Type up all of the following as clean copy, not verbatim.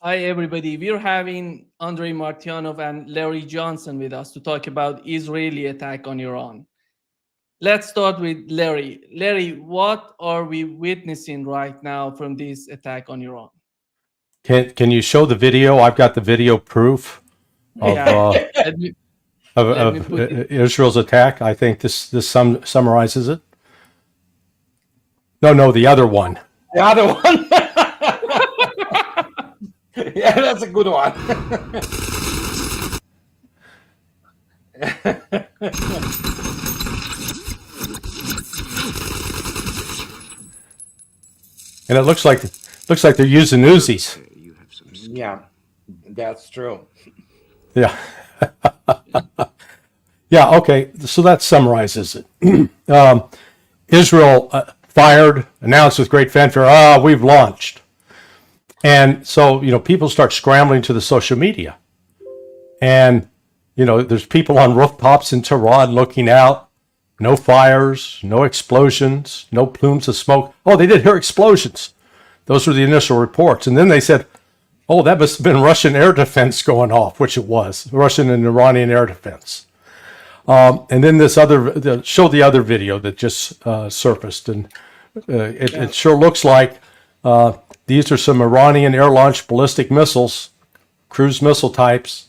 Hi, everybody. We're having Andrei Martyanov and Larry Johnson with us to talk about Israeli attack on Iran. Let's start with Larry. Larry, what are we witnessing right now from this attack on Iran? Can you show the video? I've got the video proof of Yeah, let me let me put it. Israel's attack. I think this summarizes it. No, the other one. The other one. Yeah, that's a good one. And it looks like they're using Uzis. Yeah, that's true. Yeah. Yeah, okay. So that summarizes it. Israel fired, announced with great fanfare, we've launched. And so, people start scrambling to the social media. And, there's people on rooftops in Tehran looking out. No fires, no explosions, no plumes of smoke. Oh, they did hear explosions. Those were the initial reports. And then they said, oh, that must have been Russian air defense going off, which it was, Russian and Iranian air defense. And then showed the other video that just surfaced. And it sure looks like these are some Iranian air-launched ballistic missiles, cruise missile types,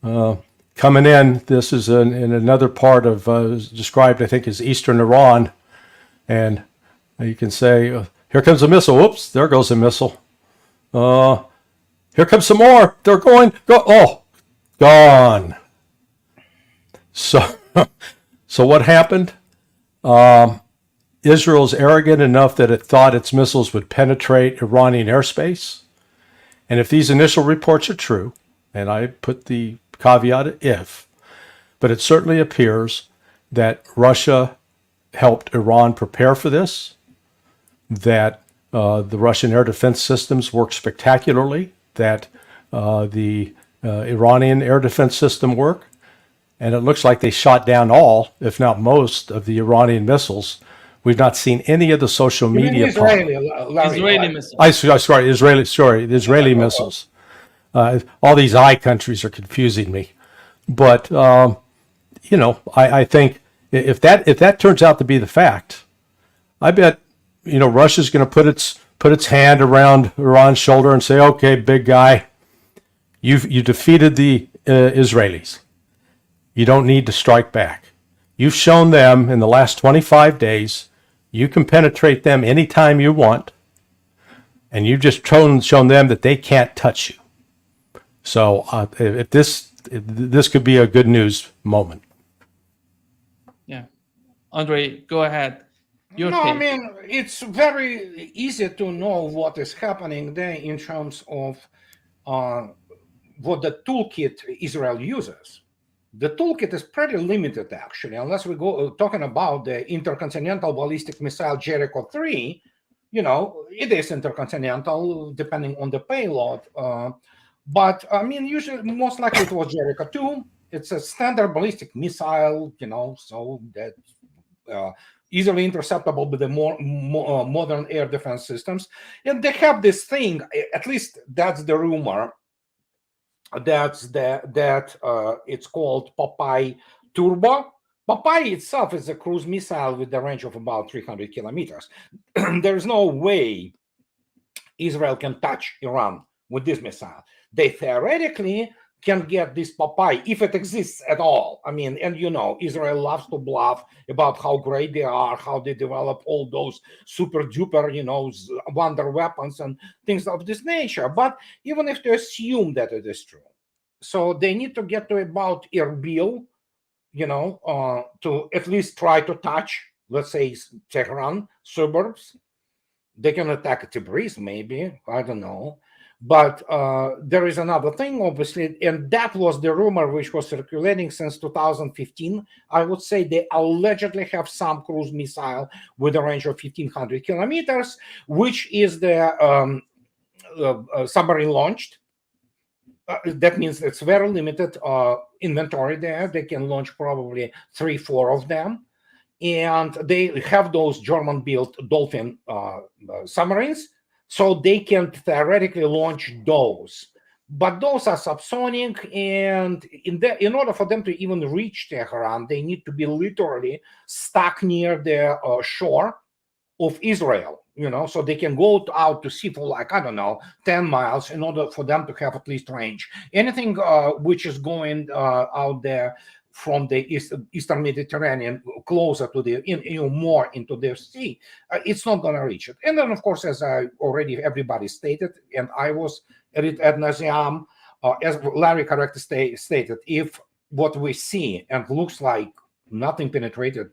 coming in. This is in another part of, described, I think, as eastern Iran. And you can say, here comes a missile. Whoops, there goes a missile. Here comes some more. They're going, gone. So what happened? Israel's arrogant enough that it thought its missiles would penetrate Iranian airspace. And if these initial reports are true, and I put the caveat if, but it certainly appears that Russia helped Iran prepare for this, that the Russian air defense systems work spectacularly, that the Iranian air defense system work, and it looks like they shot down all, if not most, of the Iranian missiles. We've not seen any of the social media. Israeli missiles. The Israeli missiles. All these I countries are confusing me, but I think if that turns out to be the fact, I bet Russia's going to put its hand around Iran's shoulder and say, "Okay, big guy, you defeated the Israelis. You don't need to strike back. You've shown them in the last 25 days you can penetrate them anytime you want, and you've just shown them that they can't touch you." So if this could be a good news moment. Yeah, Andrei, go ahead. I mean, it's very easy to know what is happening there in terms of what the toolkit Israel uses. The toolkit is pretty limited, actually, unless we go talking about the intercontinental ballistic missile Jericho 3. It is intercontinental depending on the payload. But I mean, usually, most likely it was Jericho 2. It's a standard ballistic missile, so that easily interceptable with the more modern air defense systems. And they have this thing, at least that's the rumor, that it's called Popeye Turbo. Popeye itself is a cruise missile with a range of about 300 kilometers. There's no way Israel can touch Iran with this missile. They theoretically can get this Popeye if it exists at all. I mean, and Israel loves to bluff about how great they are, how they develop all those super duper, wonder weapons and things of this nature. But even if they assume that it is true, so they need to get to about Erbil, to at least try to touch, let's say, Tehran suburbs. They can attack Tabriz, maybe, I don't know. But there is another thing, obviously, and that was the rumor which was circulating since 2015. I would say they allegedly have some cruise missile with a range of 1,500 kilometers, which is the submarine launched. That means it's very limited inventory there. They can launch probably 3-4 of them. And they have those German-built Dolphin submarines. So they can theoretically launch those. But those are subsonic, and in order for them to even reach Tehran, they need to be literally stuck near the shore of Israel, so they can go out to sea for like, I don't know, 10 miles in order for them to have at least range. Anything which is going out there from the Eastern Mediterranean closer to the, more into the sea, it's not going to reach it. And then, of course, as everybody stated, and I was at it ad nauseam, as Larry correctly stated, if what we see and looks like nothing penetrated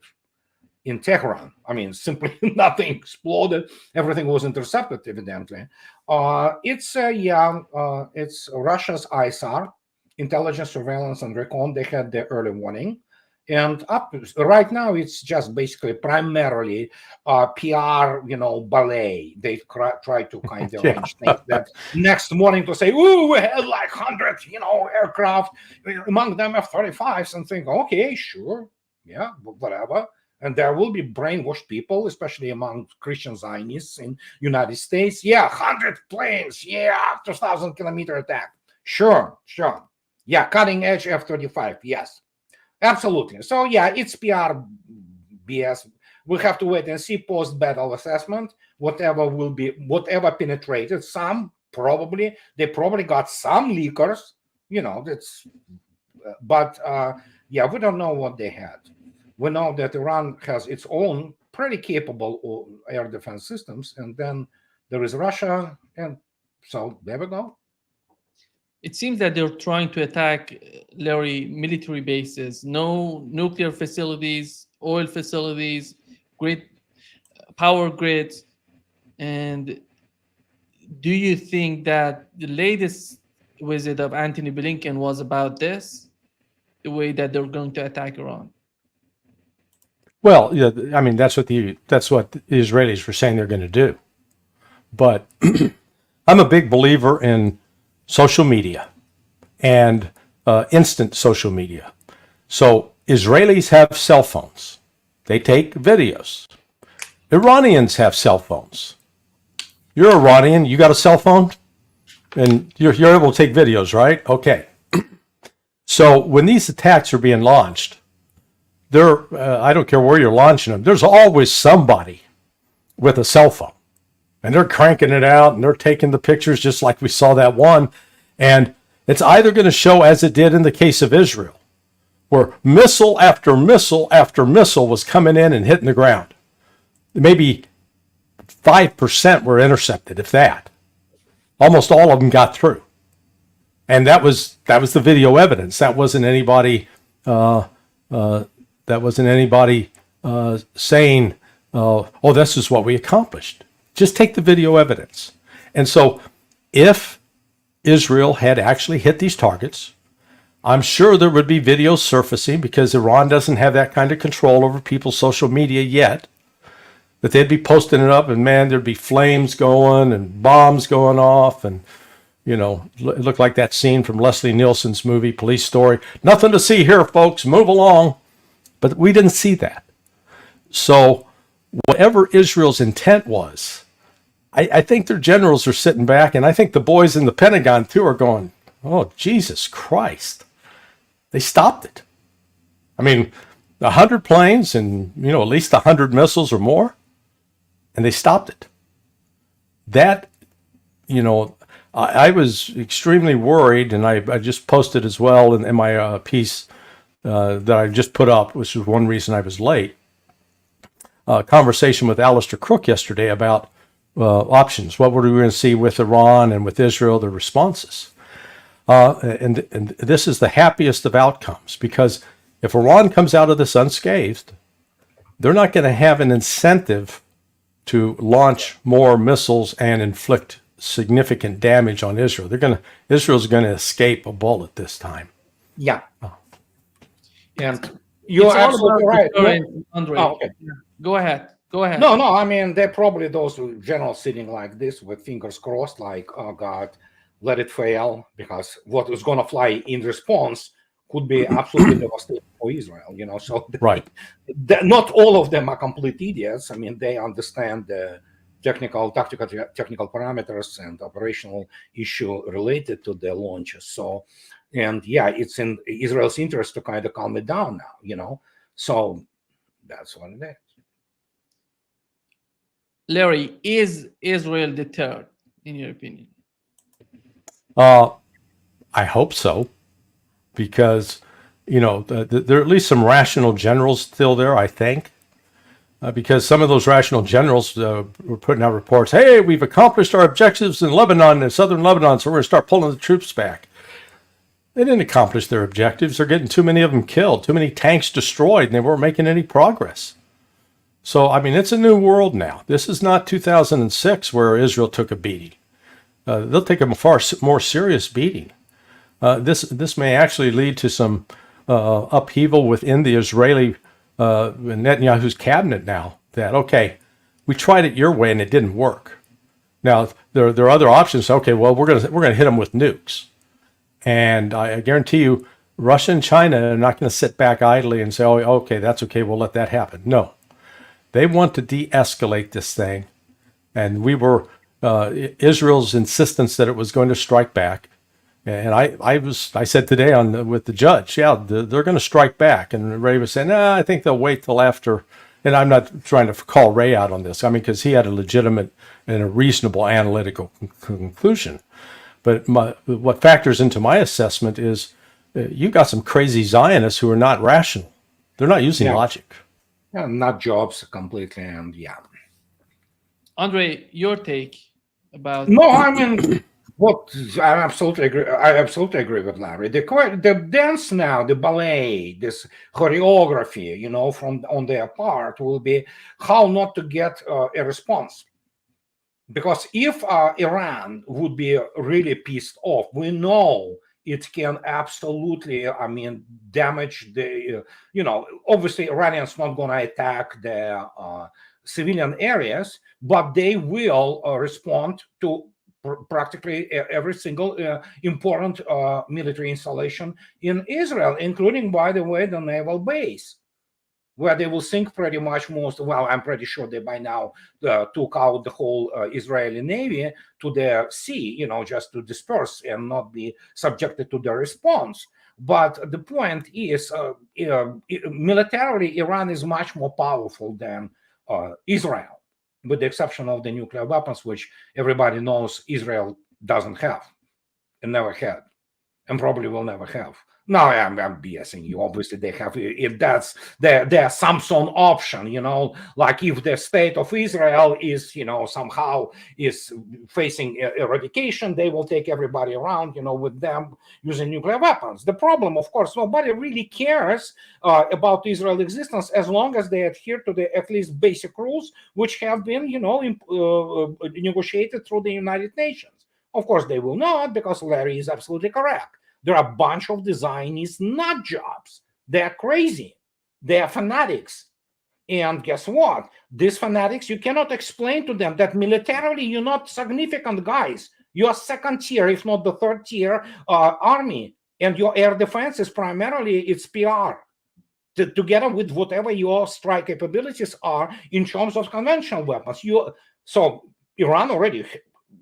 in Tehran, I mean, simply nothing exploded, everything was intercepted, evidently. It's Russia's ISAR, intelligence, surveillance, and recon. They had the early warning. And right now, it's just basically primarily PR, ballet. They try to kind of arrange things that next morning to say, "Ooh, we had like 100, aircraft, among them F-35s," and think, "Okay, sure, yeah, whatever." And there will be brainwashed people, especially among Christian Zionists in United States. Yeah, 100 planes. Yeah, 2,000-kilometer attack. Sure. Yeah, cutting edge F-35. Yes. Absolutely. So yeah, it's PR BS. We have to wait and see post-battle assessment. Whatever penetrated. They probably got some leakers. But we don't know what they had. We know that Iran has its own pretty capable air defense systems, and then there is Russia, and so there we go. It seems that they're trying to attack, Larry, military bases, no nuclear facilities, oil facilities, power grids. And do you think that the latest visit of Antony Blinken was about this, the way that they're going to attack Iran? Well, yeah, I mean, that's what the Israelis were saying they're going to do. But I'm a big believer in social media and instant social media. So Israelis have cell phones. They take videos. Iranians have cell phones. You're Iranian. You got a cell phone? And you're able to take videos, right? Okay. So when these attacks are being launched, I don't care where you're launching them, there's always somebody with a cell phone. And they're cranking it out, and they're taking the pictures just like we saw that one. And it's either going to show, as it did in the case of Israel, where missile after missile after missile was coming in and hitting the ground. Maybe 5% were intercepted, if that. Almost all of them got through. And that was the video evidence. That wasn't anybody saying, "Oh, this is what we accomplished." Just take the video evidence. And so if Israel had actually hit these targets, I'm sure there would be videos surfacing, because Iran doesn't have that kind of control over people's social media yet, that they'd be posting it up, and man, there'd be flames going and bombs going off. And, it looked like that scene from Leslie Nielsen's movie, Police Story. Nothing to see here, folks. Move along. But we didn't see that. So whatever Israel's intent was, I think their generals are sitting back, and I think the boys in the Pentagon too are going, "Oh, Jesus Christ." They stopped it. I mean, 100 planes and, at least 100 missiles or more, and they stopped it. That, I was extremely worried, and I just posted as well in my piece that I just put up, which was one reason I was late. Conversation with Alistair Crook yesterday about options. What were we going to see with Iran and with Israel, the responses? And this is the happiest of outcomes, because if Iran comes out of this unscathed, they're not going to have an incentive to launch more missiles and inflict significant damage on Israel. Israel's going to escape a bullet this time. Yeah. And you're absolutely right. Andrei. Oh, okay. Go ahead. No, I mean, they're probably those generals sitting like this with fingers crossed, like, "Oh God, let it fail," because what is going to fly in response could be absolutely devastating for Israel. So right. Not all of them are complete idiots. I mean, they understand the technical parameters and operational issue related to the launches. So, and yeah, it's in Israel's interest to kind of calm it down now. So that's what it is. Larry, is Israel deterred, in your opinion? I hope so, because there are at least some rational generals still there, I think. Because some of those rational generals were putting out reports, hey, we've accomplished our objectives in Lebanon and southern Lebanon, so we're going to start pulling the troops back. They didn't accomplish their objectives. They're getting too many of them killed, too many tanks destroyed, and they weren't making any progress. So, I mean, it's a new world now. This is not 2006 where Israel took a beating. They'll take a far more serious beating. This may actually lead to some upheaval within the Israeli Netanyahu's cabinet now. That, okay, we tried it your way and it didn't work. Now there are other options. Okay, well we're gonna hit them with nukes, and I guarantee you, Russia and China are not going to sit back idly and say, oh, okay, that's okay, we'll let that happen. No, they want to de-escalate this thing, and we were Israel's insistence that it was going to strike back. And I said today with the judge, yeah, they're going to strike back. And Ray was saying, I think they'll wait till after. And I'm not trying to call Ray out on this. I mean, because he had a legitimate and a reasonable analytical conclusion. But what factors into my assessment is you got some crazy Zionists who are not rational. They're not using logic. Yeah, not jobs completely, and yeah. Andrei, your take about? No, I mean, what I absolutely agree with Larry. The dance now, the ballet, this choreography, from on their part will be how not to get a response. Because if Iran would be really pissed off, we know it can absolutely, damage the, obviously Iranians not going to attack the civilian areas, but they will respond to practically every single important military installation in Israel, including, by the way, the naval base, where they will sink pretty much most. Well, I'm pretty sure they by now took out the whole Israeli Navy to the sea, just to disperse and not be subjected to the response. But the point is, militarily, Iran is much more powerful than Israel, with the exception of the nuclear weapons, which everybody knows Israel doesn't have and never had and probably will never have. No, I'm BSing you. Obviously, they have. If that's their Samson option, like if the state of Israel is, somehow is facing eradication, they will take everybody around, with them using nuclear weapons. The problem, of course, nobody really cares about Israel's existence as long as they adhere to the at least basic rules, which have been, negotiated through the United Nations. Of course, they will not, because Larry is absolutely correct. There are a bunch of Zionists nut jobs. They're crazy. They're fanatics. And guess what? These fanatics, you cannot explain to them that militarily you're not significant guys. You're second tier, if not the third tier army. And your air defense is primarily its PR. Together with whatever your strike capabilities are in terms of conventional weapons. So Iran already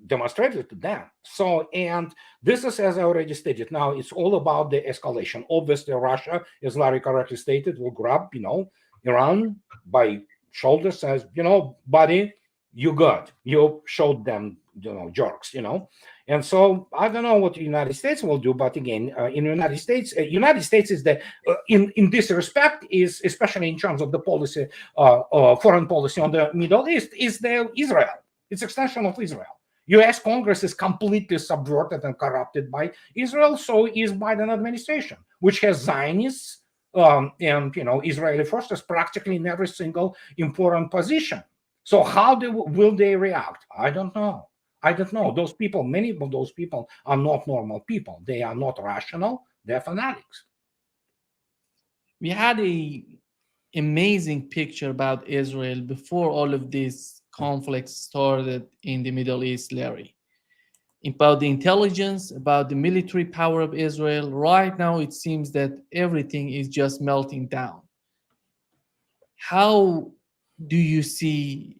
demonstrated to them. So, and this is, as I already stated, now it's all about the escalation. Obviously, Russia, as Larry correctly stated, will grab, Iran by shoulders, says, buddy, you good. You showed them, jerks, And so I don't know what the United States will do, but again, in the United States is the, in this respect, is especially in terms of the policy, foreign policy on the Middle East, is the Israel. It's extension of Israel. U.S. Congress is completely subverted and corrupted by Israel, so is Biden administration, which has Zionists and Israeli forces practically in every single important position. So how will they react? I don't know. Those people, many of those people are not normal people. They are not rational. They're fanatics. We had a amazing picture about Israel before all of these conflicts started in the Middle East, Larry. About the intelligence, about the military power of Israel. Right now, it seems that everything is just melting down. How do you see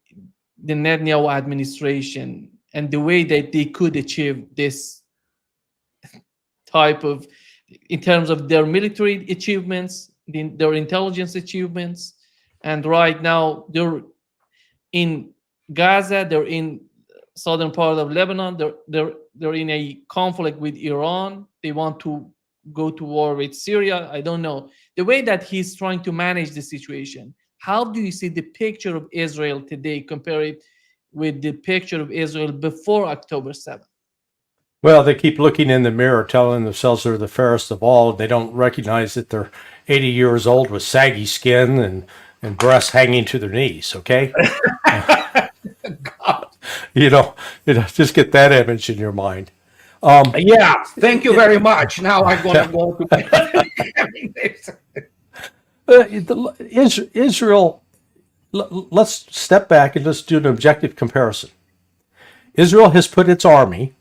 the Netanyahu administration and the way that they could achieve this type of, in terms of their military achievements, their intelligence achievements, and right now they're in Gaza, they're in southern part of Lebanon, they're in a conflict with Iran. They want to go to war with Syria. I don't know the way that he's trying to manage the situation. How do you see the picture of Israel today, compare it with the picture of Israel before October 7th? Well, they keep looking in the mirror, telling themselves they're the fairest of all. They don't recognize that they're 80 years old with saggy skin and breasts hanging to their knees, okay? Just get that image in your mind. Yeah, thank you very much. Now I'm going to go to Israel, let's step back and let's do an objective comparison. Israel has put its army,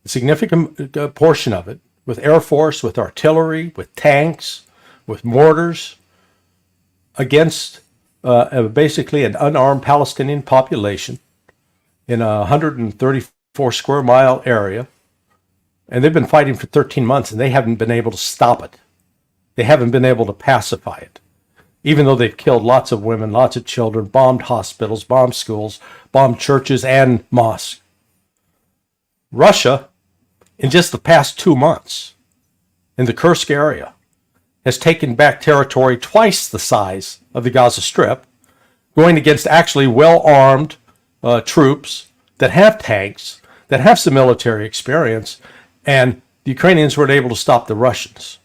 a significant portion of it, with Air Force, with artillery, with tanks, with mortars, against basically an unarmed Palestinian population in a 134 square mile area. And they've been fighting for 13 months, and they haven't been able to stop it. They haven't been able to pacify it, even though they've killed lots of women, lots of children, bombed hospitals, bombed schools, bombed churches and mosques. Russia, in just the past 2 months, in the Kursk area, has taken back territory twice the size of the Gaza Strip, going against actually well-armed troops that have tanks, that have some military experience, and the Ukrainians weren't able to stop the Russians.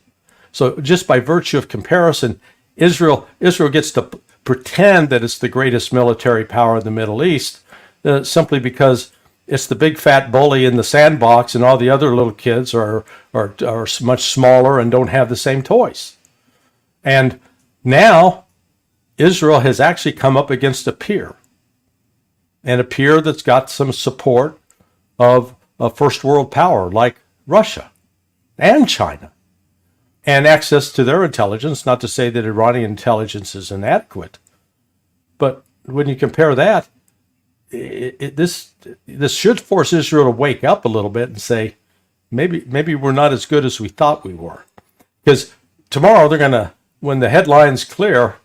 So just by virtue of comparison, Israel gets to pretend that it's the greatest military power in the Middle East simply because it's the big fat bully in the sandbox, and all the other little kids are much smaller and don't have the same toys. And now Israel has actually come up against a peer, and a peer that's got some support of a first world power like Russia and China, and access to their intelligence. Not to say that Iranian intelligence is inadequate, but when you compare that, this should force Israel to wake up a little bit and say, maybe we're not as good as we thought we were. Because tomorrow they're going to, when the headlines clear,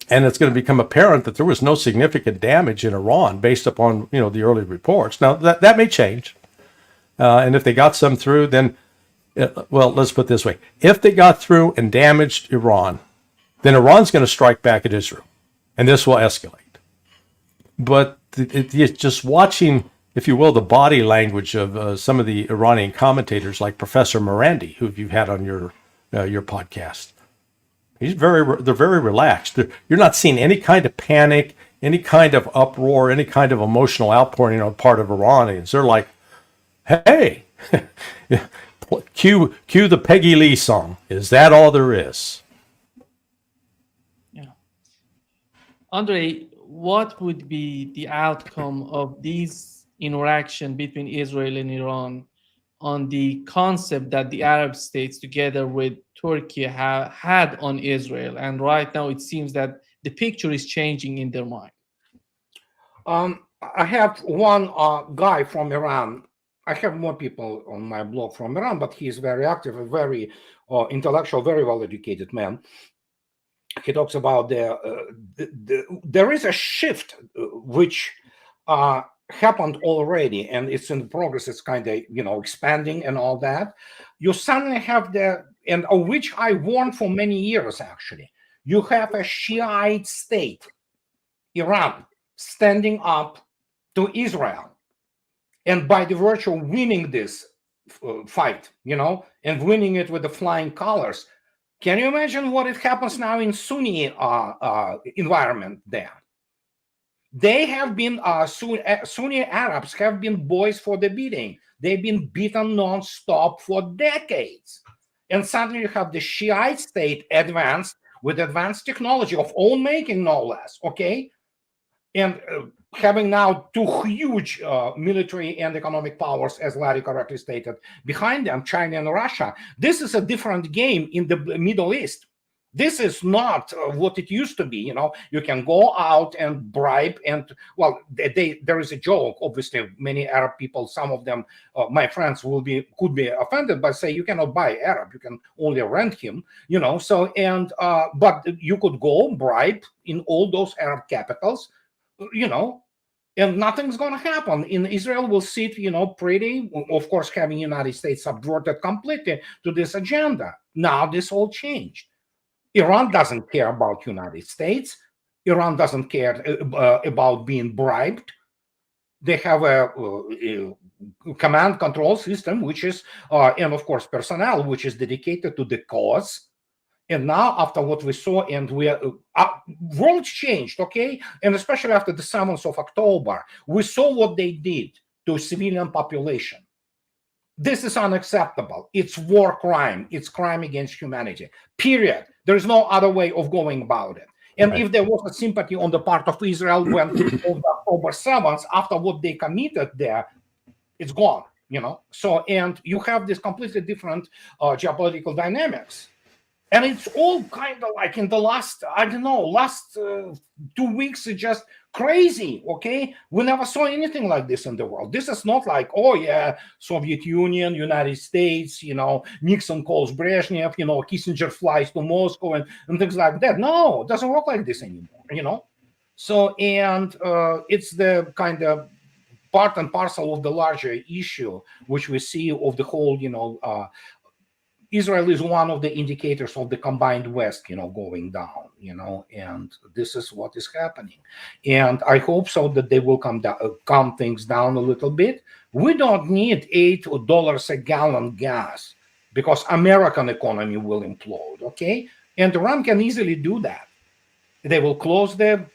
and it's going to become apparent that there was no significant damage in Iran based upon the early reports. Now that may change, and if they got some through, then let's put it this way: if they got through and damaged Iran, then Iran's going to strike back at Israel, and this will escalate. But it's just watching, if you will, the body language of some of the Iranian commentators, like Professor Morandi, who you've had on your podcast. They're very relaxed. You're not seeing any kind of panic, any kind of uproar, any kind of emotional outpouring on the part of Iranians. They're like, hey, cue the Peggy Lee song. Is that all there is? Yeah. Andrei, what would be the outcome of these interaction between Israel and Iran on the concept that the Arab states, together with Turkey, had on Israel? And right now it seems that the picture is changing in their mind. I have one guy from Iran. I have more people on my blog from Iran, but he's very active, a very intellectual, very well-educated man. He talks about there is a shift which happened already, and it's in progress. It's kind of expanding and all that. You suddenly have and of which I warned for many years. Actually, you have a Shiite state, Iran, standing up to Israel, and by the virtue of winning this fight, and winning it with the flying colors. Can you imagine what it happens now in Sunni environment there? They have been Sunni Arabs have been boys for the beating. They've been beaten non-stop for decades, and suddenly you have the Shiite state advanced with advanced technology of own making, no less. Okay, and having now two huge military and economic powers, as Larry correctly stated, behind them, China and Russia. This is a different game in the Middle East. This is not what it used to be. You can go out and bribe, and well, there is a joke. Obviously, many Arab people, some of them, my friends, could be offended by say you cannot buy Arab, you can only rent him. So but you could go bribe in all those Arab capitals, and nothing's going to happen. In Israel will sit, pretty, of course, having United States subverted completely to this agenda. Now this all changed. Iran doesn't care about United States. Iran doesn't care about being bribed. They have a command control system, which is, and of course, personnel, which is dedicated to the cause. And now, after what we saw, and world changed, okay? And especially after the 7th of October, we saw what they did to civilian population. This is unacceptable. It's war crime. It's crime against humanity, period. There is no other way of going about it. And if there was a sympathy on the part of Israel when on October 7th, after what they committed there, it's gone, So, and you have this completely different geopolitical dynamics. And it's all kind of like in the last 2 weeks, it's just crazy, okay? We never saw anything like this in the world. This is not like, oh yeah, Soviet Union, United States, Nixon calls Brezhnev, Kissinger flies to Moscow and things like that. No, it doesn't work like this anymore, So, and it's the kind of part and parcel of the larger issue, which we see of the whole, Israel is one of the indicators of the combined West, going down, and this is what is happening. And I hope so that they will calm things down a little bit. We don't need $8 a gallon gas because American economy will implode, okay? And Iran can easily do that. They will close the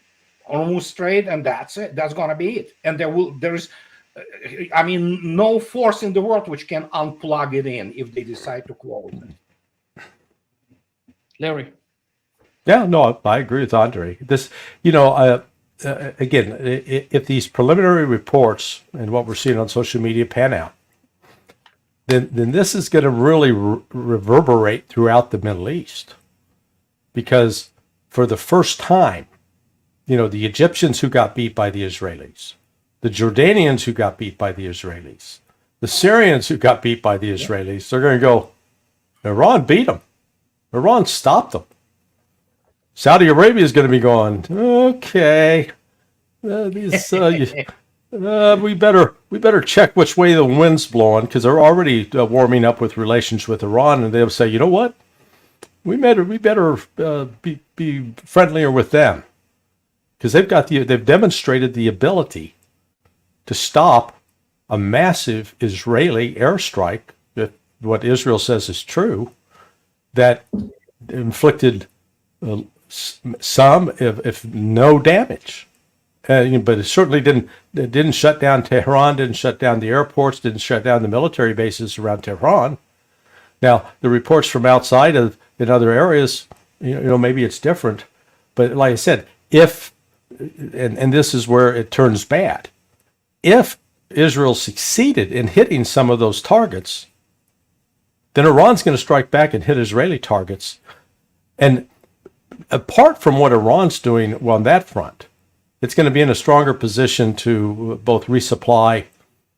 Hormuz Strait, and that's it. That's going to be it. And there's no force in the world which can unplug it in if they decide to close it. Larry. Yeah, no, I agree with Andrei. This, again, if these preliminary reports and what we're seeing on social media pan out, then this is going to really reverberate throughout the Middle East, because for the first time, the Egyptians who got beat by the Israelis, the Jordanians who got beat by the Israelis, the Syrians who got beat by the Israelis, they're going to go, Iran beat them. Iran stopped them. Saudi Arabia is going to be going, okay, we better check which way the wind's blowing, because they're already warming up with relations with Iran, and they'll say, you know what, we better be friendlier with them, because they've demonstrated the ability to stop a massive Israeli airstrike, if what Israel says is true, that inflicted some, if no damage. But it certainly didn't shut down Tehran, didn't shut down the airports, didn't shut down the military bases around Tehran. Now, the reports from outside in other areas, maybe it's different. But like I said, and this is where it turns bad, if Israel succeeded in hitting some of those targets, then Iran's going to strike back and hit Israeli targets. And apart from what Iran's doing on that front, it's going to be in a stronger position to both resupply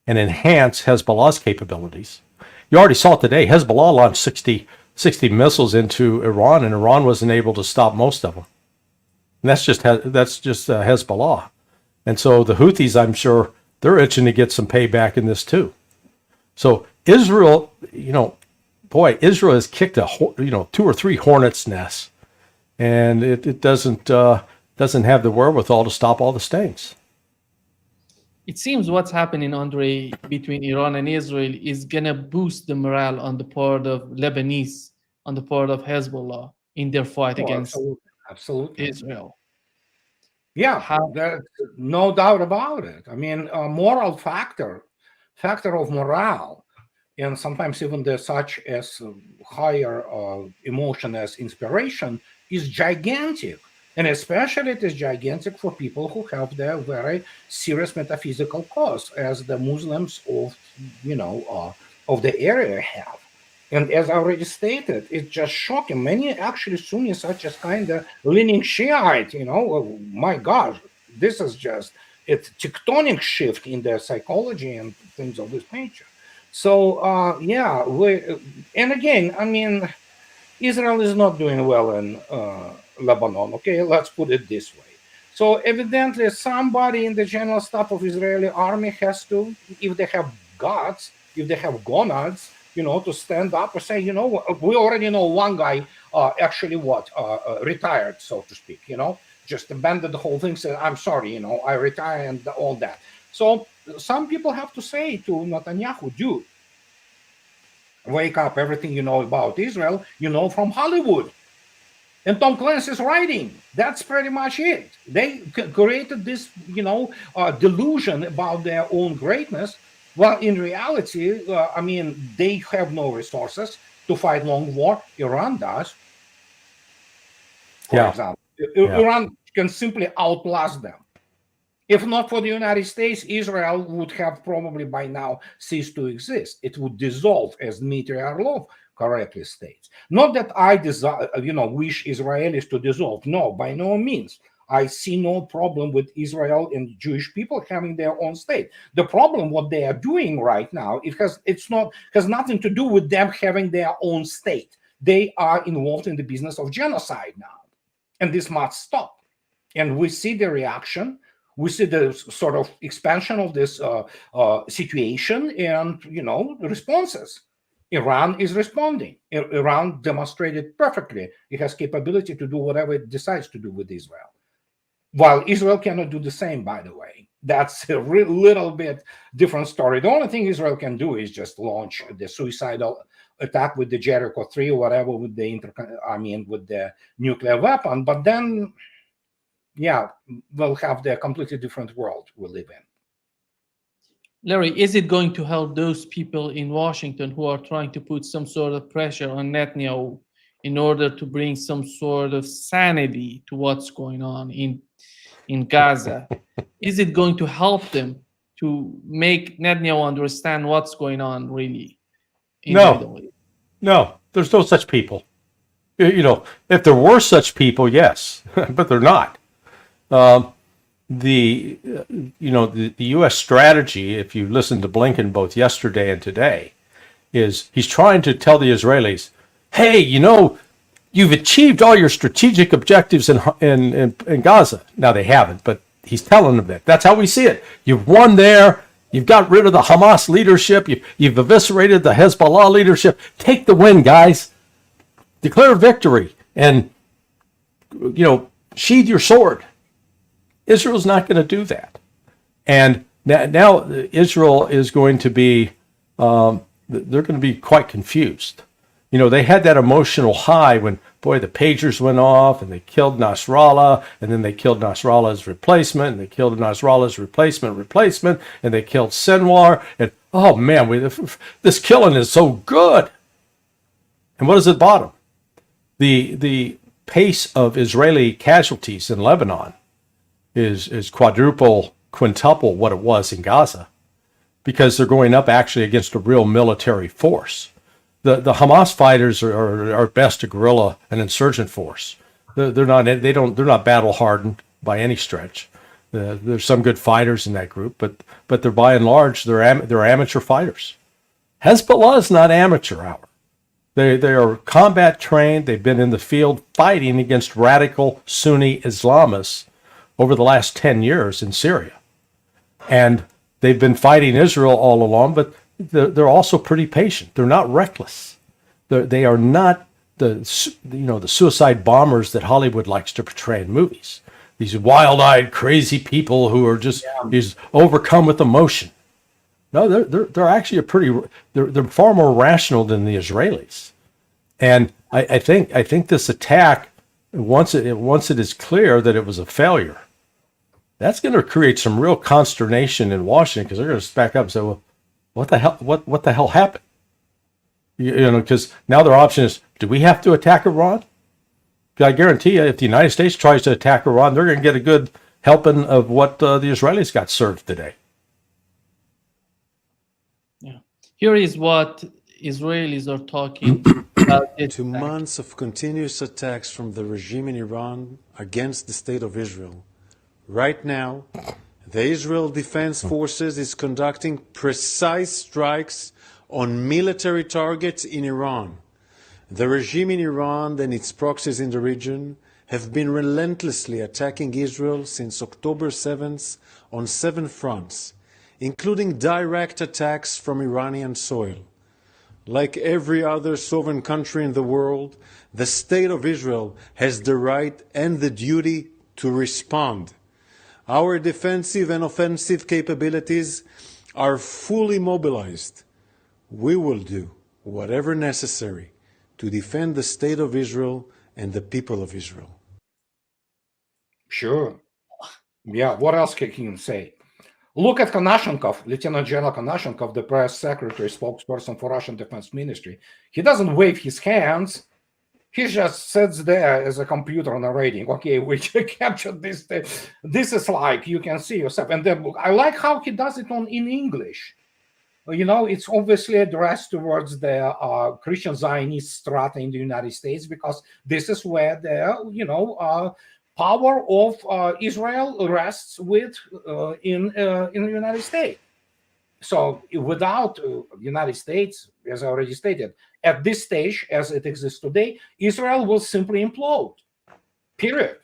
and enhance Hezbollah's capabilities. You already saw it today. Hezbollah launched 60 missiles into Iran, and Iran wasn't able to stop most of them. And that's just Hezbollah. And so the Houthis, I'm sure, they're itching to get some payback in this too. So Israel, Israel has kicked 2 or 3 hornets' nests, and it doesn't have the wherewithal to stop all the stings. It seems what's happening, Andrei, between Iran and Israel is gonna boost the morale on the part of Lebanese, on the part of Hezbollah in their fight against absolutely Israel. Yeah, there's no doubt about it. I mean, a moral factor of morale, and sometimes even such as higher emotion as inspiration is gigantic. And especially it is gigantic for people who have their very serious metaphysical cause, as the Muslims of the area have. And as I already stated, it's just shocking. Many actually Sunnis are just kind of leaning Shiite, Oh, my gosh, this is just it's tectonic shift in their psychology and things of this nature. So yeah, and again, I mean, Israel is not doing well in Lebanon. Okay, let's put it this way. So evidently, somebody in the general staff of Israeli army has to, if they have guts, if they have gonads, to stand up and say, we already know one guy actually retired, so to speak. Just abandoned the whole thing. Said, I'm sorry, I retire and all that. So some people have to say to Netanyahu, dude, wake up, everything you know about Israel, from Hollywood and Tom Clancy's writing. That's pretty much it. They created this, delusion about their own greatness. Well, in reality, I mean, they have no resources to fight long war. Iran does, for Yeah. example. Yeah. Iran can simply outlast them. If not for the United States, Israel would have probably by now ceased to exist. It would dissolve, as Dmitry Orlov correctly states. Not that I desire, wish Israelis to dissolve. No, by no means. I see no problem with Israel and Jewish people having their own state. The problem, what they are doing right now, has nothing to do with them having their own state. They are involved in the business of genocide now, and this must stop. And we see the reaction. We see the sort of expansion of this situation and, the responses. Iran is responding. Iran demonstrated perfectly it has capability to do whatever it decides to do with Israel. While Israel cannot do the same, by the way. That's a little bit different story. The only thing Israel can do is just launch the suicidal attack with the Jericho 3 or whatever with the nuclear weapon. But then, yeah, we'll have the completely different world we live in. Larry, is it going to help those people in Washington who are trying to put some sort of pressure on Netanyahu in order to bring some sort of sanity to what's going on in Gaza? Is it going to help them to make Netanyahu understand what's going on really in the Middle East? No, there's no such people. If there were such people, yes, but they're not. The U.S. strategy, if you listen to Blinken both yesterday and today, is he's trying to tell the Israelis, hey, you've achieved all your strategic objectives in Gaza. Now they haven't, but he's telling them that. That's how we see it. You've won there. You've got rid of the Hamas leadership. You've eviscerated the Hezbollah leadership. Take the win, guys. Declare victory and, sheathe your sword. Israel's not going to do that. And now Israel is going to be, they're going to be quite confused. They had that emotional high when, boy, the pagers went off and they killed Nasrallah, and then they killed Nasrallah's replacement, and they killed Nasrallah's replacement, and they killed Sinwar. And, oh, man, this killing is so good. And what does it bottom? The pace of Israeli casualties in Lebanon is quintuple what it was in Gaza, because they're going up actually against a real military force. The Hamas fighters are at best a guerrilla, an insurgent force. They're not battle hardened by any stretch. There's some good fighters in that group, but they're by and large they're amateur fighters. Hezbollah is not amateur hour. They are combat trained. They've been in the field fighting against radical Sunni Islamists over the last 10 years in Syria. And they've been fighting Israel all along, but they're also pretty patient. They're not reckless. They are not the suicide bombers that Hollywood likes to portray in movies. These wild-eyed, crazy people who are just overcome with emotion. No, they're actually they're far more rational than the Israelis. And I think this attack, once it is clear that it was a failure, that's going to create some real consternation in Washington, because they're going to back up and say, well, what the hell happened? Because now their option is, do we have to attack Iran? I guarantee you, if the United States tries to attack Iran, they're going to get a good helping of what the Israelis got served today. Yeah. Here is what Israelis are talking about this To attack. months of continuous attacks from the regime in Iran against the state of Israel. Right now, the Israel Defense Forces is conducting precise strikes on military targets in Iran. The regime in Iran and its proxies in the region have been relentlessly attacking Israel since October 7th on 7 fronts, including direct attacks from Iranian soil. Like every other sovereign country in the world, the State of Israel has the right and the duty to respond. Our defensive and offensive capabilities are fully mobilized. We will do whatever necessary to defend the State of Israel and the people of Israel. Sure. Yeah, what else can you say? Look at Konashenkov, Lieutenant General Konashenkov, the press secretary, spokesperson for Russian Defense Ministry. He doesn't wave his hands. He just sits there as a computer narrating. Okay, we captured this. This is like, you can see yourself. And then I like how he does it in English. You know, it's obviously addressed towards the Christian Zionist strata in the United States, because this is where the, power of Israel rests with in the United States. So without United States, as I already stated, at this stage, as it exists today, Israel will simply implode, period.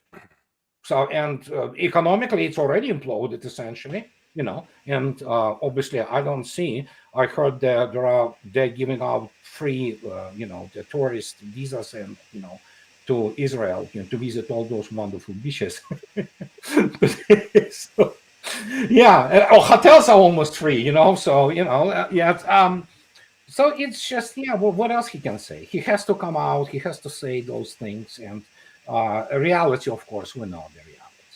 So, and economically, it's already imploded, essentially, and obviously, I heard that they're giving out free, the tourist visas and, to Israel, to visit all those wonderful beaches. So, yeah, hotels are almost free, so, so it's just, well, what else he can say? He has to come out, he has to say those things, and reality, of course, we know the reality.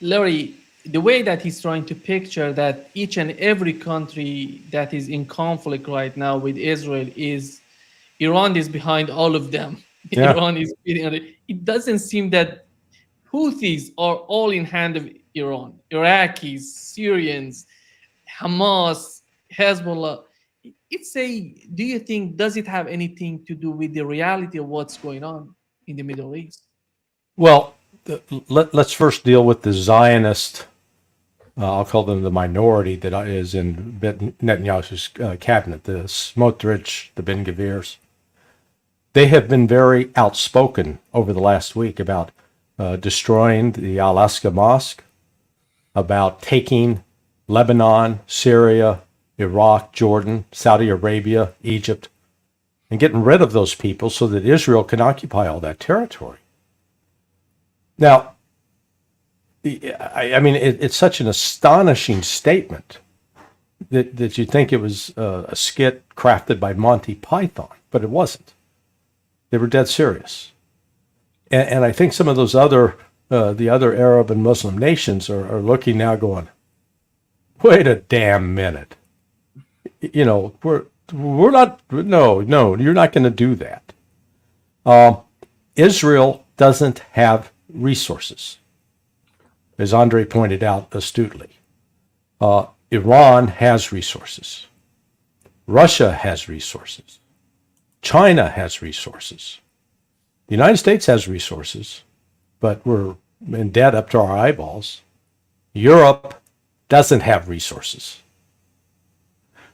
Larry, the way that he's trying to picture that each and every country that is in conflict right now with Israel is Iran is behind all of them. Yeah. Iran is it doesn't seem that Houthis are all in hand of Iran. Iraqis, Syrians, Hamas, Hezbollah. Do you think, does it have anything to do with the reality of what's going on in the Middle East? Well, let's first deal with the Zionist, I'll call them the minority that is in Netanyahu's cabinet, the Smotrich, the Ben-Gvirs. They have been very outspoken over the last week about destroying the Al-Aqsa Mosque, about taking Lebanon, Syria, Iraq, Jordan, Saudi Arabia, Egypt, and getting rid of those people so that Israel can occupy all that territory. Now, I mean, it's such an astonishing statement that you'd think it was a skit crafted by Monty Python, but it wasn't. They were dead serious. And I think some of those the other Arab and Muslim nations are looking now going, wait a damn minute. We're not, no, you're not going to do that. Israel doesn't have resources, as Andrei pointed out astutely. Iran has resources. Russia has resources. China has resources. The United States has resources, but we're in debt up to our eyeballs. Europe doesn't have resources.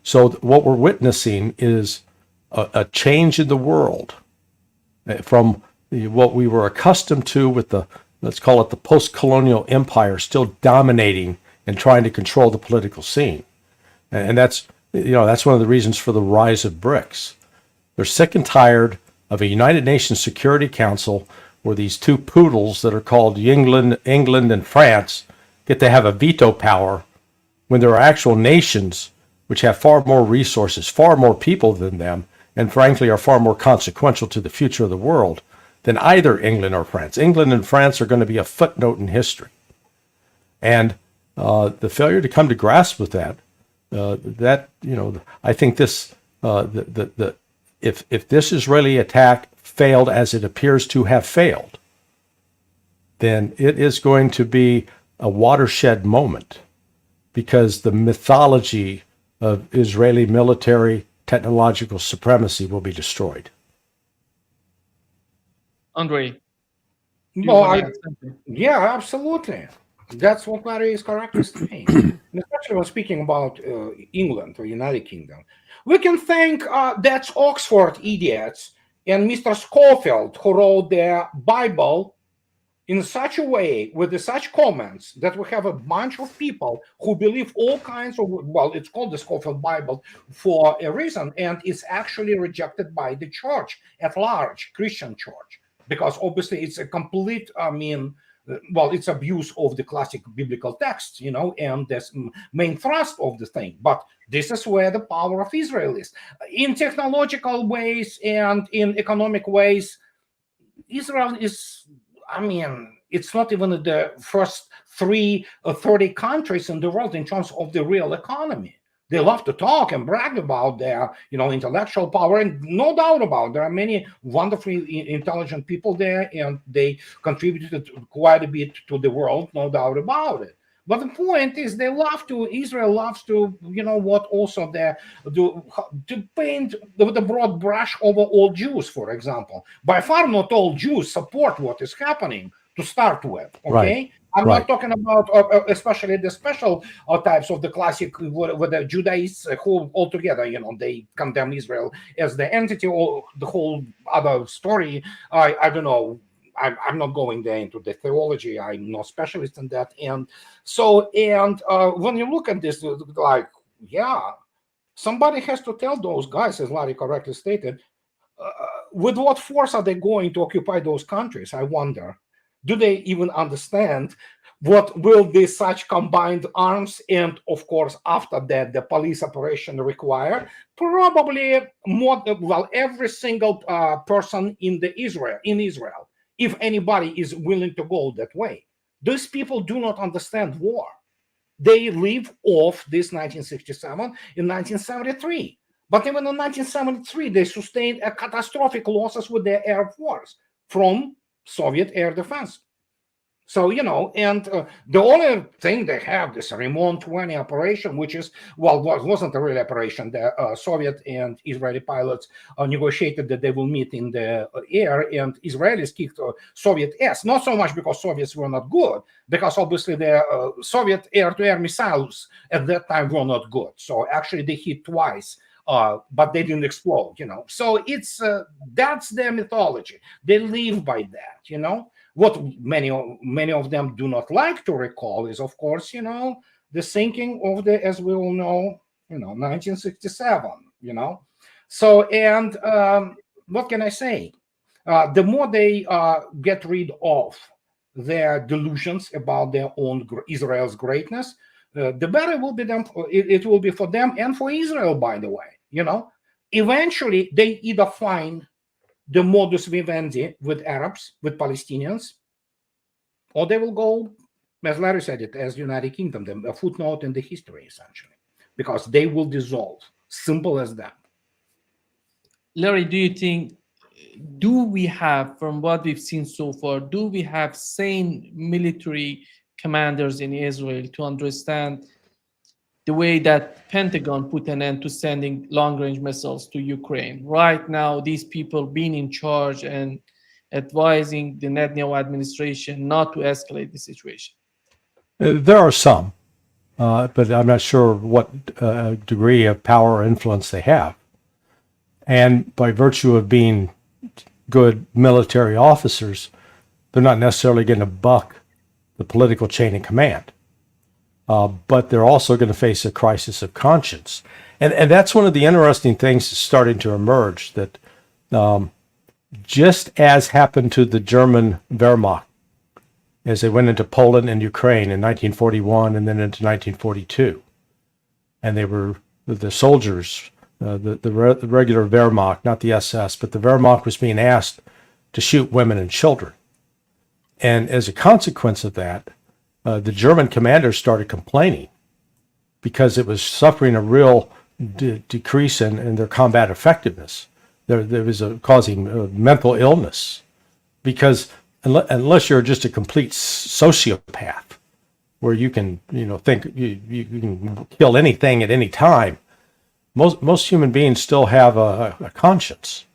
So what we're witnessing is a change in the world from what we were accustomed to with the, let's call it the post-colonial empire, still dominating and trying to control the political scene. And that's one of the reasons for the rise of BRICS. They're sick and tired of a United Nations Security Council where these two poodles that are called England and France get to have a veto power when there are actual nations which have far more resources, far more people than them, and frankly are far more consequential to the future of the world than either England or France. England and France are going to be a footnote in history. And the failure to come to grasp with that, I think this, if this Israeli attack failed as it appears to have failed, then it is going to be a watershed moment, because the mythology of Israeli military technological supremacy will be destroyed. Andrei, do you Well, want to add something? yeah, absolutely. That's what Larry is correctly saying. And especially when speaking about England or United Kingdom, we can thank that's Oxford idiots and Mr. Schofield who wrote the Bible in such a way with such comments that we have a bunch of people who believe all kinds of, well, it's called the Schofield Bible for a reason, and it's actually rejected by the church at large, Christian church, because obviously it's a complete, well, it's abuse of the classic biblical texts, and that's main thrust of the thing. But this is where the power of Israel is. In technological ways and in economic ways, Israel is, it's not even the first 30 countries in the world in terms of the real economy. They love to talk and brag about their, intellectual power, and no doubt about it, there are many wonderfully intelligent people there, and they contributed quite a bit to the world, no doubt about it. But the point is, Israel loves to, also to paint with a broad brush over all Jews, for example. By far, not all Jews support what is happening to start with, okay? Right. I'm Right. not talking about especially the special types of the classic with the Judaists who altogether, they condemn Israel as the entity, or the whole other story. I don't know. I'm not going there into the theology. I'm no specialist in that. And so, when you look at this, like, yeah, somebody has to tell those guys, as Larry correctly stated, with what force are they going to occupy those countries? I wonder. Do they even understand what will be such combined arms, and of course after that the police operation require? Probably more. Well, every single person in Israel, if anybody is willing to go that way. Those people do not understand war. They live off this 1967 in 1973. But even in 1973, they sustained a catastrophic losses with their air force from Soviet air defense. So, and the only thing they have, this Rimon 20 operation, which is, well, wasn't a real operation. The Soviet and Israeli pilots negotiated that they will meet in the air, and Israelis kicked Soviet ass. Not so much because Soviets were not good, because obviously the Soviet air-to-air missiles at that time were not good. So actually they hit twice. But they didn't explode, So it's that's their mythology. They live by that, What many of them do not like to recall is, of course, the sinking of the, as we all know, 1967, So, and what can I say? The more they get rid of their delusions about their own Israel's greatness, the better it will be them. It will be for them and for Israel, by the way. Eventually they either find the modus vivendi with Arabs, with Palestinians, or they will go, as Larry said it, as United Kingdom, a footnote in the history, essentially, because they will dissolve. Simple as that. Larry, do we have, from what we've seen so far, do we have sane military commanders in Israel to understand the way that Pentagon put an end to sending long-range missiles to Ukraine? Right now, these people being in charge and advising the Netanyahu administration not to escalate the situation. There are some, but I'm not sure what degree of power or influence they have. And by virtue of being good military officers, they're not necessarily going to buck the political chain of command. But they're also going to face a crisis of conscience. And that's one of the interesting things that's starting to emerge, that just as happened to the German Wehrmacht as they went into Poland and Ukraine in 1941 and then into 1942, and they were the soldiers, the regular Wehrmacht, not the SS, but the Wehrmacht was being asked to shoot women and children. And as a consequence of that, the German commanders started complaining because it was suffering a real decrease in their combat effectiveness. There was causing mental illness, because unless you're just a complete sociopath, where you can think you can kill anything at any time, most human beings still have a conscience,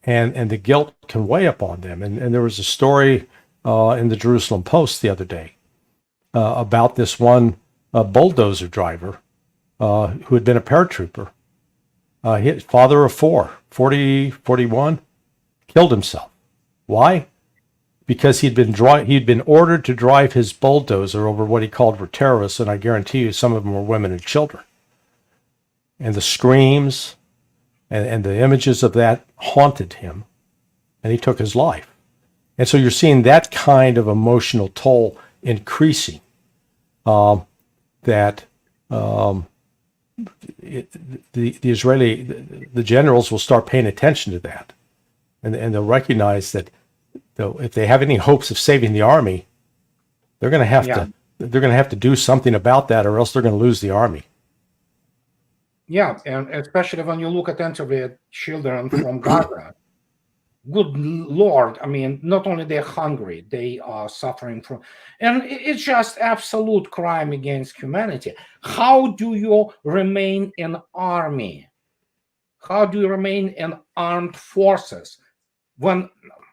and the guilt can weigh upon them. And there was a story in the Jerusalem Post the other day about this one bulldozer driver who had been a paratrooper. Father of 41, killed himself. Why? Because he'd been ordered to drive his bulldozer over what he called were terrorists, and I guarantee you some of them were women and children. And the screams and the images of that haunted him, and he took his life. And so you're seeing that kind of emotional toll increasing. The generals will start paying attention to that, and they'll recognize that if they have any hopes of saving the army, they're going to have to do something about that, or else they're going to lose the army. Yeah, and especially when you look attentively at children from Gaza. Good Lord, I mean, not only they're hungry, they are suffering from, and it's just absolute crime against humanity. How do you remain an army? How do you remain an armed forces when,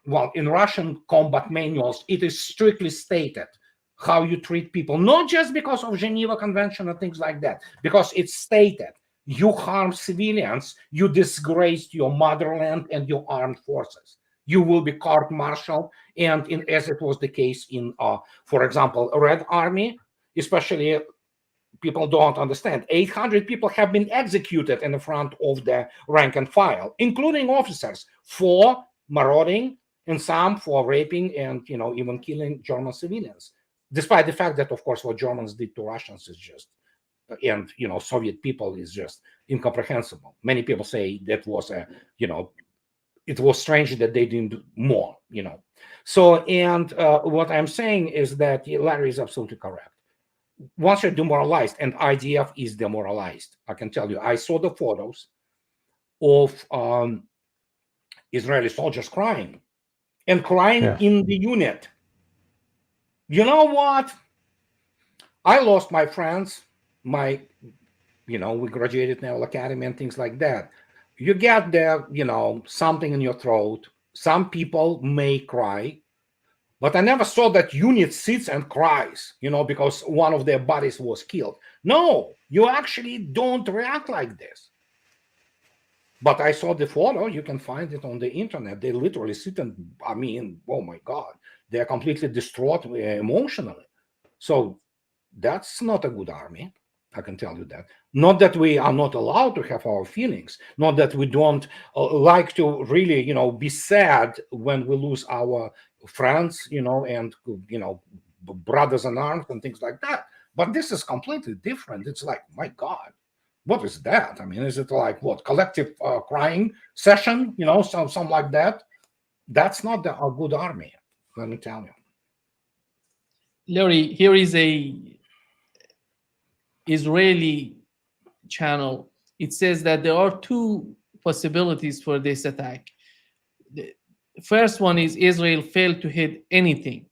well, in Russian combat manuals, it is strictly stated how you treat people, not just because of Geneva Convention and things like that, because it's stated. You harm civilians, you disgraced your motherland and your armed forces. You will be court-martialed, and as it was the case in, for example, Red Army, especially people don't understand, 800 people have been executed in the front of the rank and file, including officers, for marauding and some for raping and, even killing German civilians, despite the fact that, of course, what Germans did to Russians is just, and Soviet people is just incomprehensible. Many people say that was it was strange that they didn't do more. So, and what I'm saying is that Larry is absolutely correct. Once you're demoralized, and IDF is demoralized, I can tell you, I saw the photos of Israeli soldiers crying in the unit. You know what? I lost my friends. We graduated Naval Academy and things like that. You get there, something in your throat. Some people may cry, but I never saw that unit sits and cries, because one of their buddies was killed. No, you actually don't react like this. But I saw the photo. You can find it on the internet. They literally sit and, oh my God, they're completely distraught emotionally. So that's not a good army. I can tell you that. Not that we are not allowed to have our feelings, not that we don't like to really, be sad when we lose our friends, and, brothers in arms and things like that. But this is completely different. It's like, my God, what is that? Is it like what, collective crying session, something like that? That's not a good army, let me tell you. Larry, here is a Israeli channel. It says that there are two possibilities for this attack. The first one is Israel failed to hit anything.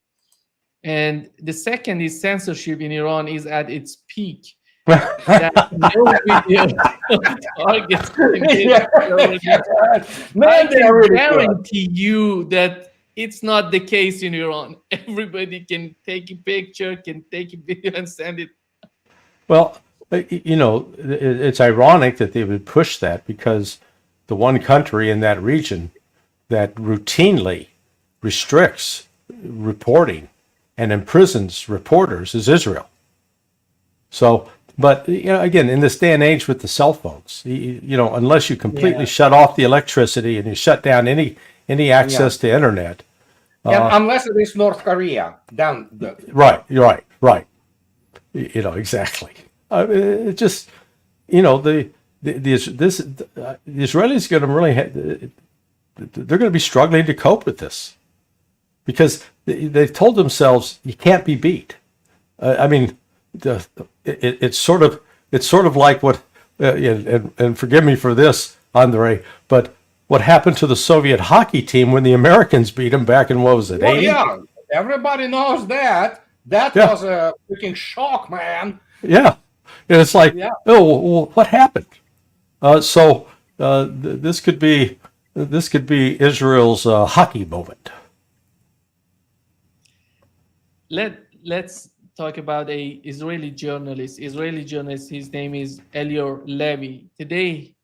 And the second is censorship in Iran is at its peak. That no video targets I can guarantee you that it's not the case in Iran. Everybody can take a picture, can take a video and send it. Well, it's ironic that they would push that, because the one country in that region that routinely restricts reporting and imprisons reporters is Israel. So, but again, in this day and age with the cell phones, unless you completely shut off the electricity and you shut down any access to internet, and unless it is North Korea, then right. Exactly. It just, the Israelis are going to really they're going to be struggling to cope with this, because they've told themselves you can't be beat. It's sort of like what, and forgive me for this, Andrei, but what happened to the Soviet hockey team when the Americans beat them back in, what was it, 80? Yeah, everybody knows that. That was a freaking shock, man. Yeah. And it's like, oh, well, what happened? This could be Israel's hockey moment. Let's talk about a Israeli journalist. His name is Elior Levy. Today,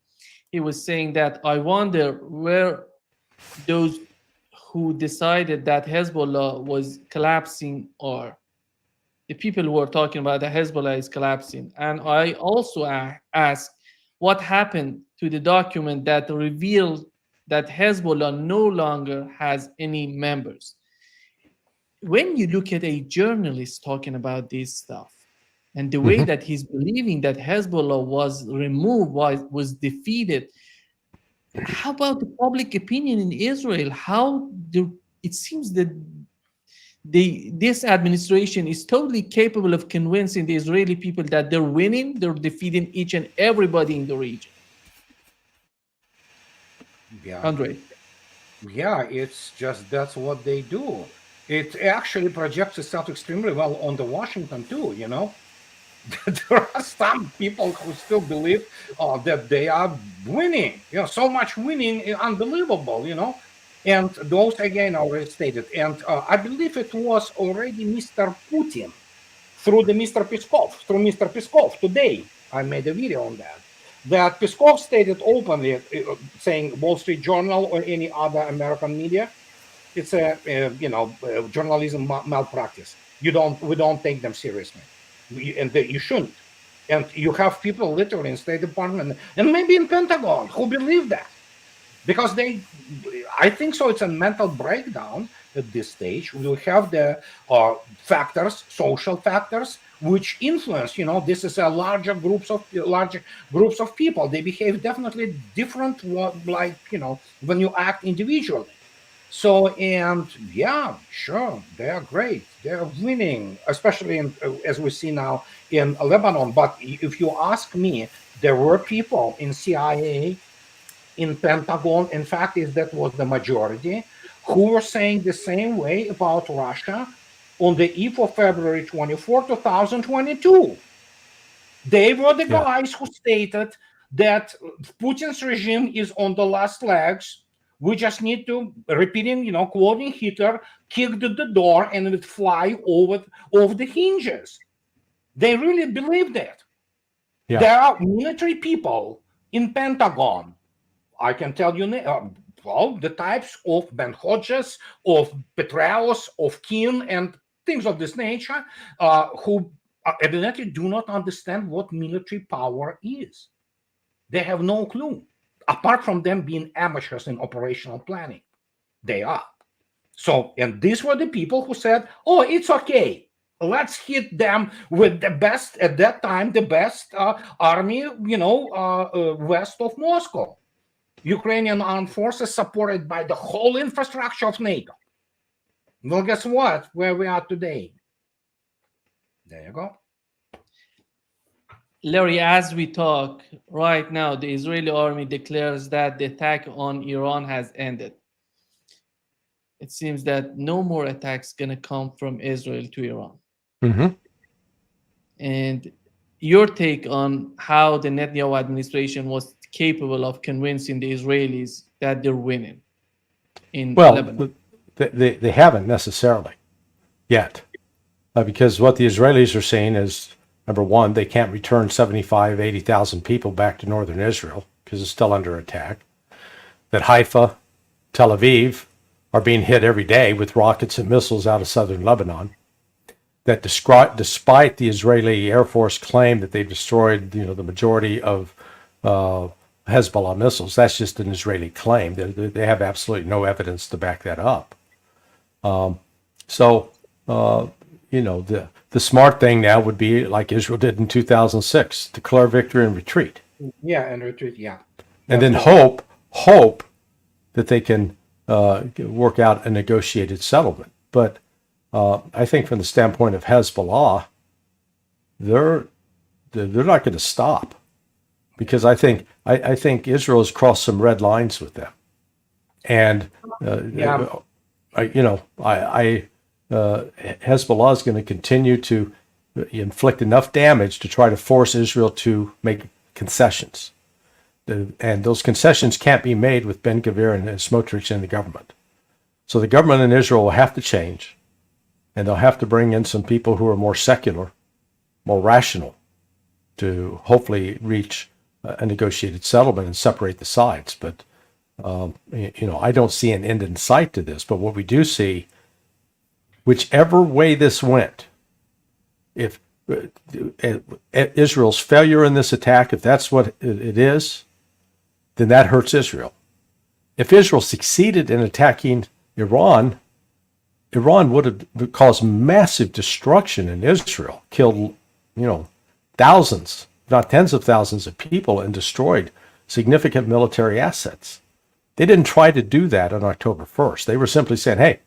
he was saying that I wonder where those who decided that Hezbollah was collapsing are. The people who are talking about that Hezbollah is collapsing. And I also ask what happened to the document that revealed that Hezbollah no longer has any members. When you look at a journalist talking about this stuff and the way that he's believing that Hezbollah was removed, was defeated, how about the public opinion in Israel? It seems that this administration is totally capable of convincing the Israeli people that they're winning, they're defeating each and everybody in the region. Yeah. Andrei. Yeah, it's just that's what they do. It actually projects itself extremely well on the Washington too, you know. There are some people who still believe that they are winning. You know, so much winning is unbelievable, you know. And those again already stated. And I believe it was already Mr. Putin through Mr. Peskov today. I made a video on that. That Peskov stated openly, saying Wall Street Journal or any other American media, it's a journalism malpractice. We don't take them seriously, and you shouldn't. And you have people literally in State Department and maybe in Pentagon who believe that, because I think so. It's a mental breakdown at this stage. We have the factors, social factors, which influence. You know, this is a larger groups of people. They behave definitely different, like, you know, when you act individually. So, and yeah, sure, they are great. They are winning, especially as we see now in Lebanon. But if you ask me, there were people in CIA, in Pentagon, in fact, that was the majority, who were saying the same way about Russia on the eve of February 24, 2022. They were the guys who stated that Putin's regime is on the last legs. We just need to, repeating, you know, quoting Hitler, kick the door and it would fly over the hinges. They really believe that. Yeah. There are military people in Pentagon. I can tell you, the types of Ben Hodges, of Petraeus, of Keane, and things of this nature, who evidently do not understand what military power is. They have no clue. Apart from them being amateurs in operational planning, they are. So, and these were the people who said, oh, it's okay. Let's hit them with the best, at that time, the best army, west of Moscow. Ukrainian armed forces supported by the whole infrastructure of NATO. Well, guess what? Where we are today. There you go. Larry, as we talk right now, the Israeli army declares that the attack on Iran has ended. It seems that no more attacks going to come from Israel to Iran. Mm-hmm. And your take on how the Netanyahu administration was capable of convincing the Israelis that they're winning in Lebanon? They haven't necessarily yet, because what the Israelis are saying is, number one, they can't return 75, 80,000 people back to northern Israel because it's still under attack. That Haifa, Tel Aviv are being hit every day with rockets and missiles out of southern Lebanon. That despite the Israeli Air Force claim that they've destroyed, the majority of Hezbollah missiles, that's just an Israeli claim. They have absolutely no evidence to back that up. The smart thing now would be like Israel did in 2006, declare victory and retreat. Yeah, and retreat, yeah. And then hope that they can work out a negotiated settlement. But I think from the standpoint of Hezbollah, they're not going to stop, because I think Israel has crossed some red lines with them, and Hezbollah is going to continue to inflict enough damage to try to force Israel to make concessions. And those concessions can't be made with Ben Gvir and Smotrich in the government. So the government in Israel will have to change, and they'll have to bring in some people who are more secular, more rational, to hopefully reach a negotiated settlement and separate the sides. But I don't see an end in sight to this. But what we do see, whichever way this went, if Israel's failure in this attack, if that's what it is, then that hurts Israel. If Israel succeeded in attacking Iran, Iran would have caused massive destruction in Israel, killed, thousands, if not tens of thousands of people, and destroyed significant military assets. They didn't try to do that on October 1st. They were simply saying, hey,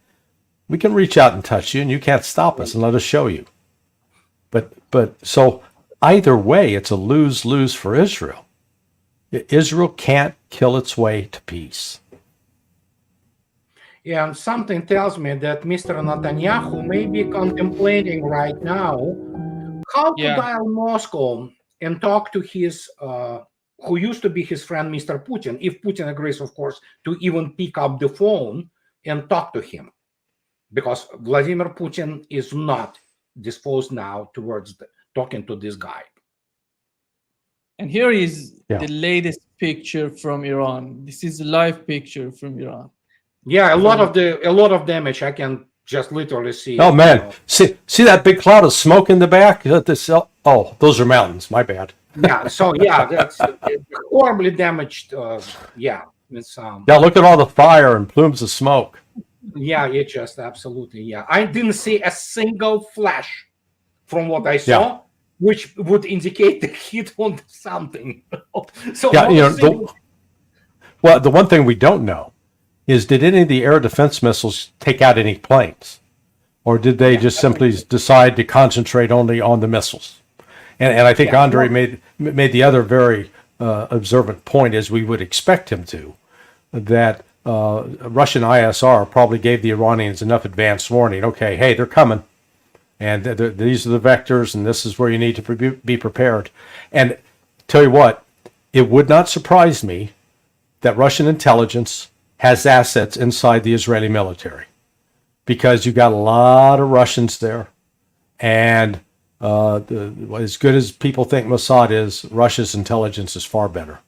we can reach out and touch you, and you can't stop us, and let us show you. But so either way, it's a lose-lose for Israel. Israel can't kill its way to peace. Yeah, and something tells me that Mr. Netanyahu may be contemplating right now how to dial Moscow and talk to his, who used to be his friend, Mr. Putin, if Putin agrees, of course, to even pick up the phone and talk to him. Because Vladimir Putin is not disposed now towards talking to this guy. And here is the latest picture from Iran. This is a live picture from Iran. Yeah, a lot of damage. I can just literally see. Oh man, see that big cloud of smoke in the back? Oh, those are mountains. My bad. Yeah. So yeah, that's horribly damaged. Yeah. It's yeah. Look at all the fire and plumes of smoke. Yeah, it just absolutely. Yeah, I didn't see a single flash from what I saw, which would indicate the hit on something. So yeah, the one thing we don't know is, did any of the air defense missiles take out any planes, or did they just simply decide to concentrate only on the missiles? And I think Andrei made the other very observant point, as we would expect him to, that Russian ISR probably gave the Iranians enough advance warning. Okay, hey, they're coming, and these are the vectors, and this is where you need to be prepared. And tell you what, it would not surprise me that Russian intelligence has assets inside the Israeli military, because you got a lot of Russians there, and as good as people think Mossad is, Russia's intelligence is far better.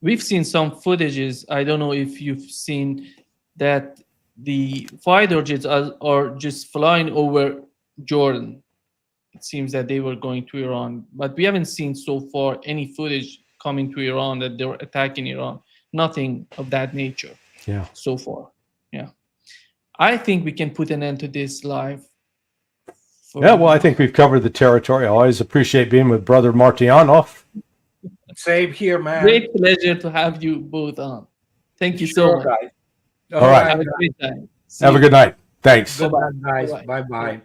We've seen some footages. I don't know if you've seen that the fighter jets are just flying over Jordan. It seems that they were going to Iran, but we haven't seen so far any footage coming to Iran that they were attacking Iran. Nothing of that nature. Yeah. So far. Yeah. I think we can put an end to this live. Yeah, well, I think we've covered the territory. I always appreciate being with Brother Martyanov. Same here, man. Great pleasure to have you both on. Thank you so much. Guys. All right. Have a great time. Have a good night. Thanks. Good night, guys. Bye-bye.